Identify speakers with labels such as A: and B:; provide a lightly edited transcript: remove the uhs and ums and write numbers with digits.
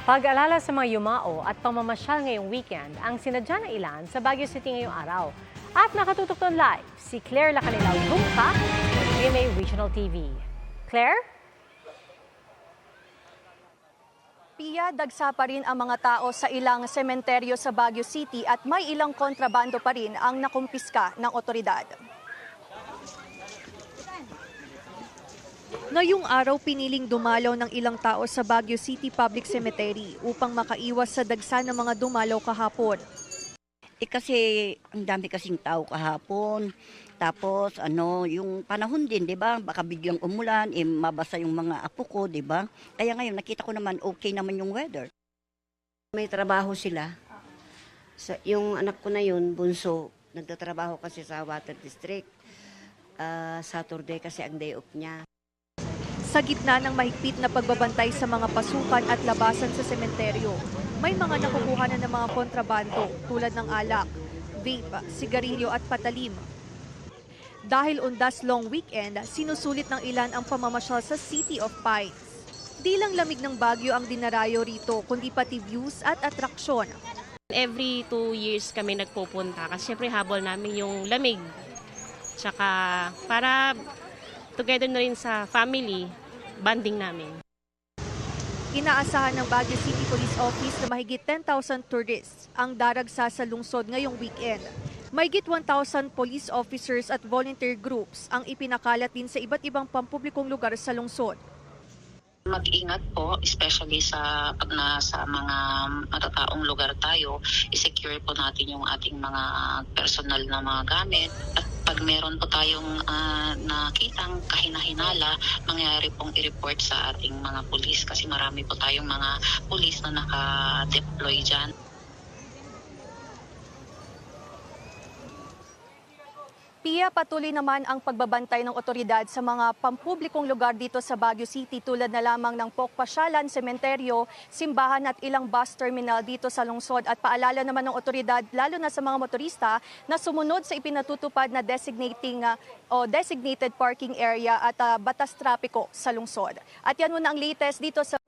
A: Pag-alala sa mga yumao at pamamasyal ngayong weekend ang sinadya ng ilan sa Baguio City ngayong araw. At nakatutok doon live si Claire Lacanilaw Gumpa ng GMA Regional TV. Claire?
B: Pia, dagsa pa rin ang mga tao sa ilang sementeryo sa Baguio City at may ilang kontrabando pa rin ang nakumpiska ng otoridad. Ngayong araw, piniling dumalaw ng ilang tao sa Baguio City Public Cemetery upang makaiwas sa dagsa ng mga dumalaw kahapon.
C: Kasi ang dami kasing tao kahapon. Tapos yung panahon din, 'di ba? Baka biglang umulan, mabasa yung mga apo ko, 'di ba? Kaya ngayon nakita ko naman okay naman yung weather.
D: May trabaho sila. Yung anak ko na yun, bunso, nagtatrabaho kasi sa Water District. Saturday kasi ang day off niya.
B: Sa gitna ng mahigpit na pagbabantay sa mga pasukan at labasan sa sementeryo, may mga nakukuha na ng mga kontrabando tulad ng alak, vape, sigarilyo at patalim. Dahil undas long weekend, sinusulit ng ilan ang pamamasyal sa City of Pines. Di lang lamig ng Baguio ang dinarayo rito, kundi pati views at atraksyon.
E: Every 2 years kami nagpupunta kasi syempre habol namin yung lamig. Tsaka para together na rin sa family, banding namin.
B: Inaasahan ng Baguio City Police Office na mahigit 10,000 tourists ang daragsa sa lungsod ngayong weekend. Mahigit 1,000 police officers at volunteer groups ang ipinakalat din sa iba't ibang pampublikong lugar sa lungsod.
F: Mag-ingat po, especially pag nasa mga matataong lugar tayo, i-secure po natin yung ating mga personal na mga gamit. At pag meron po tayong nakitang kahinahinala, mangyari pong i-report sa ating mga pulis kasi marami po tayong mga pulis na naka-deploy dyan.
B: Pia, patuloy naman ang pagbabantay ng otoridad sa mga pampublikong lugar dito sa Baguio City tulad na lamang ng Pokpasyalan, Sementeryo, simbahan at ilang bus terminal dito sa lungsod. At paalala naman ng otoridad, lalo na sa mga motorista, na sumunod sa ipinatutupad na designated parking area at batas trapiko sa lungsod. At yan muna ang latest dito sa